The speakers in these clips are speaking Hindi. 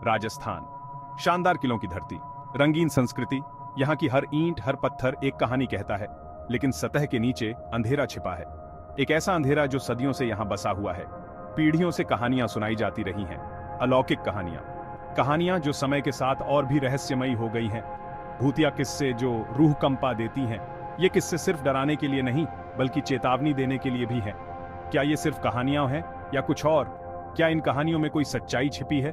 राजस्थान, शानदार किलों की धरती, रंगीन संस्कृति। यहाँ की हर ईंट, हर पत्थर एक कहानी कहता है, लेकिन सतह के नीचे अंधेरा छिपा है। एक ऐसा अंधेरा जो सदियों से यहाँ बसा हुआ है। पीढ़ियों से कहानियां सुनाई जाती रही हैं, अलौकिक कहानियां जो समय के साथ और भी रहस्यमयी हो गई हैं। भूतिया किस्से जो रूह कंपा देती हैं। ये किस्से सिर्फ डराने के लिए नहीं, बल्कि चेतावनी देने के लिए भी हैं। क्या ये सिर्फ कहानियां हैं या कुछ और? क्या इन कहानियों में कोई सच्चाई छिपी है?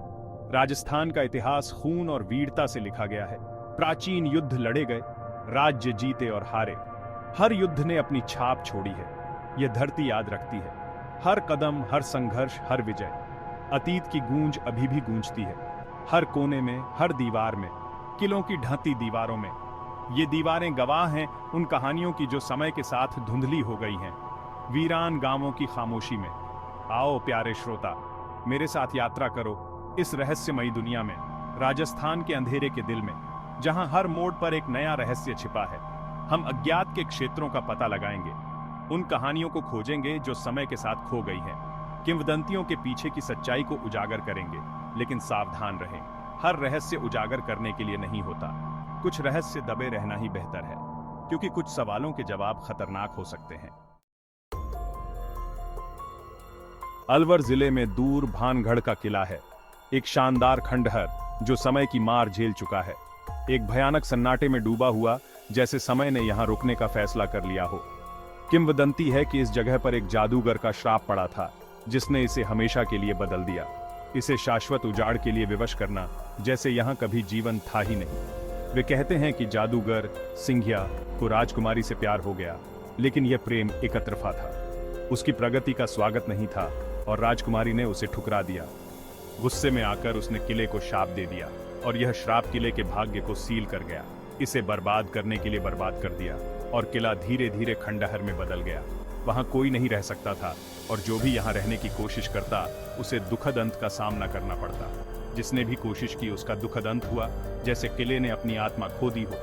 राजस्थान का इतिहास खून और वीरता से लिखा गया है। प्राचीन युद्ध लड़े गए, राज्य जीते और हारे। हर युद्ध ने अपनी छाप छोड़ी है। यह धरती याद रखती है हर कदम, हर संघर्ष, हर विजय। अतीत की गूंज अभी भी गूंजती है, हर कोने में, हर दीवार में, किलों की ढहती दीवारों में। ये दीवारें गवाह हैं उन कहानियों की जो समय के साथ धुंधली हो गई हैं। वीरान गांवों की खामोशी में। आओ प्यारे श्रोता, मेरे साथ यात्रा करो इस रहस्यमयी दुनिया में, राजस्थान के अंधेरे के दिल में, जहां हर मोड़ पर एक नया रहस्य छिपा है। हम अज्ञात के क्षेत्रों का पता लगाएंगे, उन कहानियों को खोजेंगे जो समय के साथ खो गई हैं। किंवदंतियों के पीछे की सच्चाई को उजागर करेंगे, लेकिन सावधान रहें, हर रहस्य उजागर करने के लिए नहीं होता। कुछ रहस्य दबे रहना ही बेहतर है, क्योंकि कुछ सवालों के जवाब खतरनाक हो सकते हैं। अलवर जिले में दूर भानगढ़ का किला है, एक शानदार खंडहर जो समय की मार झेल चुका है। एक भयानक सन्नाटे में डूबा हुआ, जैसे समय ने यहां रुकने का फैसला कर लिया हो। किंवदंती है कि इस जगह पर एक जादूगर का श्राप पड़ा था, जिसने इसे हमेशा के लिए बदल दिया। इसे शाश्वत उजाड़ के लिए विवश करना, जैसे यहां कभी जीवन था ही नहीं। वे कहते हैं कि जादूगर सिंघिया को राजकुमारी से प्यार हो गया, लेकिन यह प्रेम एकतरफा था। उसकी प्रगति का स्वागत नहीं था और राजकुमारी ने उसे ठुकरा दिया। गुस्से में आकर उसने किले को शाप दे दिया और यह श्राप किले के भाग्य को सील कर गया। इसे बर्बाद करने के लिए बर्बाद कर दिया और किला धीरे धीरे खंडहर में बदल गया। वहां कोई नहीं रह सकता था और जो भी यहां रहने की कोशिश करता उसे दुखद अंत का सामना करना पड़ता। जिसने भी कोशिश की उसका दुखद अंत हुआ, जैसे किले ने अपनी आत्मा खो दी हो।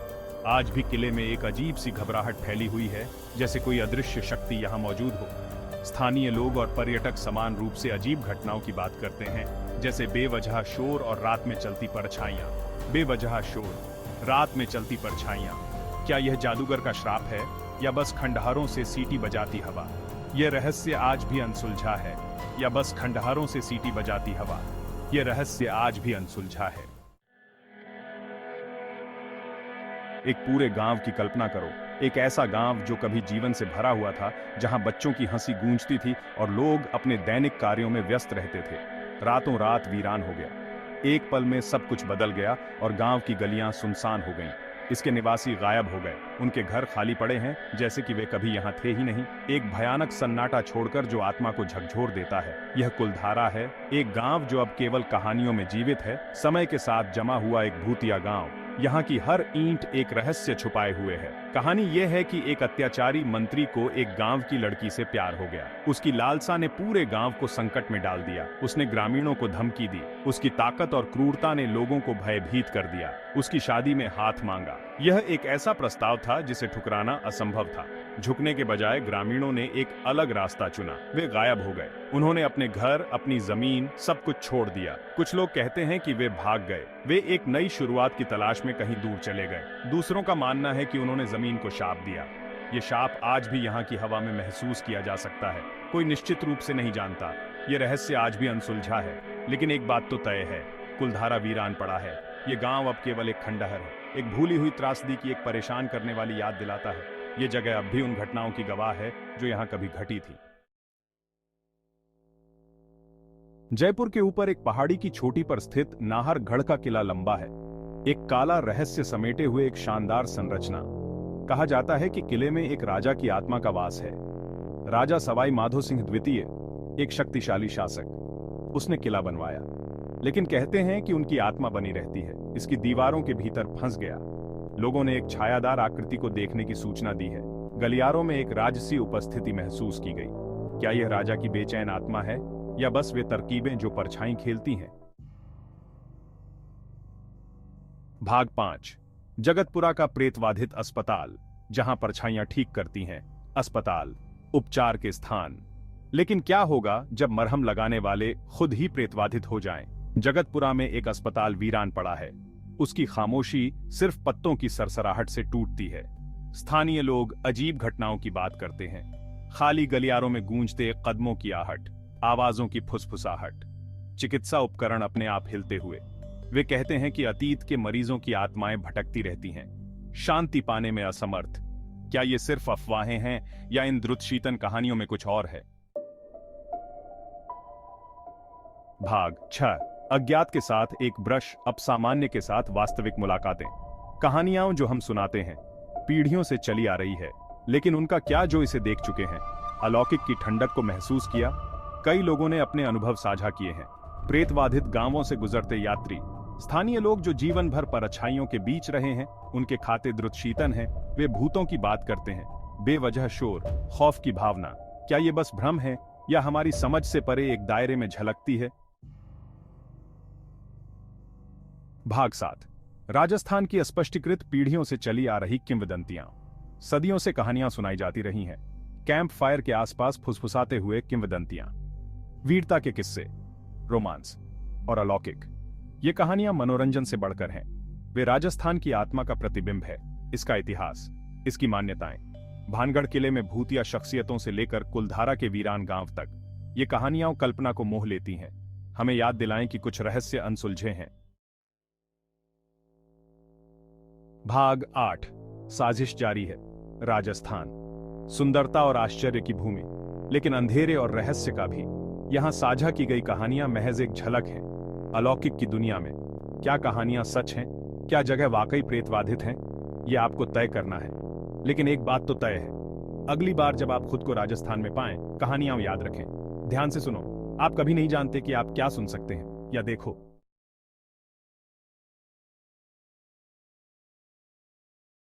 आज भी किले में एक अजीब सी घबराहट फैली हुई है, जैसे कोई अदृश्य शक्ति यहाँ मौजूद हो। स्थानीय लोग और पर्यटक समान रूप से अजीब घटनाओं की बात करते हैं, जैसे बेवजह शोर और रात में चलती परछाइयां। बेवजह शोर, रात में चलती परछाइयां। क्या यह जादूगर का श्राप है या बस खंडहरों से सीटी बजाती हवा? यह रहस्य आज भी अनसुलझा है, या बस खंडहरों से सीटी बजाती हवा? यह रहस्य आज भी अनसुलझा है। एक पूरे गांव की कल्पना करो, एक ऐसा गांव जो कभी जीवन से भरा हुआ था, जहां बच्चों की हंसी गूंजती थी और लोग अपने दैनिक कार्यों में व्यस्त रहते थे। रातों रात वीरान हो गया। एक पल में सब कुछ बदल गया और गांव की गलियां सुनसान हो गईं। इसके निवासी गायब हो गए, उनके घर खाली पड़े हैं, जैसे कि वे कभी यहाँ थे ही नहीं। एक भयानक सन्नाटा छोड़कर जो आत्मा को झकझोर देता है। यह कुलधारा है, एक गांव जो अब केवल कहानियों में जीवित है, समय के साथ जमा हुआ एक भूतिया गांव। यहाँ की हर ईंट एक रहस्य छुपाए हुए है। कहानी यह है कि एक अत्याचारी मंत्री को एक गांव की लड़की से प्यार हो गया। उसकी लालसा ने पूरे गांव को संकट में डाल दिया। उसने ग्रामीणों को धमकी दी। उसकी ताकत और क्रूरता ने लोगों को भयभीत कर दिया। उसकी शादी में हाथ मांगा। यह एक ऐसा प्रस्ताव था जिसे ठुकराना असंभव था। झुकने के बजाय ग्रामीणों ने एक अलग रास्ता चुना। वे गायब हो गए। उन्होंने अपने घर, अपनी जमीन, सब कुछ छोड़ दिया। कुछ लोग कहते हैं कि वे भाग गए। वे एक नई शुरुआत की तलाश में कहीं दूर चले गए। दूसरों का मानना है कि उन्होंने जमीन को शाप दिया। ये शाप आज भी यहाँ की हवा में महसूस किया जा सकता है। कोई निश्चित रूप से नहीं जानता। ये रहस्य आज भी अनसुलझा है, लेकिन एक बात तो तय है, कुलधारा वीरान पड़ा है। ये गांव अब केवल एक खंडहर है, एक भूली हुई त्रासदी की एक परेशान करने वाली याद दिलाता है। ये जगह अब भी उन घटनाओं की गवाह है जो यहाँ कभी घटी थी। जयपुर के ऊपर एक पहाड़ी की चोटी पर स्थित नाहरगढ़ का किला लंबा है। एक काला रहस्य समेटे हुए एक शानदार संरचना। कहा जाता है कि किले में एक राजा की आत्मा का वास है। राजा सवाई माधो सिंह द्वितीय, एक शक्तिशाली शासक। उसने किला बनवाया, लेकिन कहते हैं कि उनकी आत्मा बनी रहती है, इसकी दीवारों के भीतर फंस गया। लोगों ने एक छायादार आकृति को देखने की सूचना दी है। गलियारों में एक राजसी उपस्थिति महसूस की गई। क्या यह राजा की बेचैन आत्मा है या बस वे तरकीबें जो परछाई खेलती हैं? भाग 5, जगतपुरा का प्रेतवाधित अस्पताल, जहां परछाइयां ठीक करती हैं। अस्पताल, उपचार के स्थान। लेकिन क्या होगा जब मरहम लगाने वाले खुद ही प्रेतवाधित हो जाएं? जगतपुरा में एक अस्पताल वीरान पड़ा है। उसकी खामोशी सिर्फ पत्तों की सरसराहट से टूटती है। स्थानीय लोग अजीब घटनाओं की बात करते हैं। खाली गलियारों में गूंजते कदमों की आहट, आवाजों की फुसफुसाहट, चिकित्सा उपकरण अपने आप हिलते हुए। वे कहते हैं कि अतीत के मरीजों की आत्माएं भटकती रहती हैं, शांति पाने में असमर्थ। क्या ये सिर्फ अफवाहें हैं या इन द्रुतशीतन कहानियों में कुछ और है? भाग 6। अज्ञात के साथ एक ब्रश, अब सामान्य के साथ वास्तविक मुलाकातें। कहानियां जो हम सुनाते हैं पीढ़ियों से चली आ रही है, लेकिन उनका क्या जो इसे देख चुके हैं? अलौकिक की ठंडक को महसूस किया। कई लोगों ने अपने अनुभव साझा किए हैं। प्रेतबाधित गांवों से गुजरते यात्री, स्थानीय लोग जो जीवन भर परछाइयों के बीच रहे हैं, उनके खाते द्रुतशीतन हैं। वे भूतों की बात करते हैं, बेवजह शोर, खौफ की भावना। क्या ये बस भ्रम है या हमारी समझ से परे एक दायरे में झलकती है? भाग 7। राजस्थान की अस्पष्टीकृत पीढ़ियों से चली आ रही किंवदंतियां। सदियों से कहानियां सुनाई जाती रही हैं। कैंप फायर के आसपास फुसफुसाते हुए किंवदंतियां, वीरता के किस्से, रोमांस और अलौकिक। ये कहानियां मनोरंजन से बढ़कर हैं। वे राजस्थान की आत्मा का प्रतिबिंब है, इसका इतिहास, इसकी मान्यताएं। भानगढ़ किले में भूतिया शख्सियतों से लेकर कुलधारा के वीरान गांव तक ये कहानियां कल्पना को मोह लेती हैं, हमें याद दिलाएं कि कुछ रहस्य अनसुलझे हैं। भाग 8। साजिश जारी है। राजस्थान, सुंदरता और आश्चर्य की भूमि, लेकिन अंधेरे और रहस्य का भी। यहां साझा की गई कहानियां महज एक झलक हैं अलौकिक की दुनिया में। क्या कहानियां सच हैं? क्या जगह वाकई प्रेतबाधित हैं? यह आपको तय करना है। लेकिन एक बात तो तय है, अगली बार जब आप खुद को राजस्थान में पाएं, कहानियां याद रखें। ध्यान से सुनो, आप कभी नहीं जानते कि आप क्या सुन सकते हैं या देखो।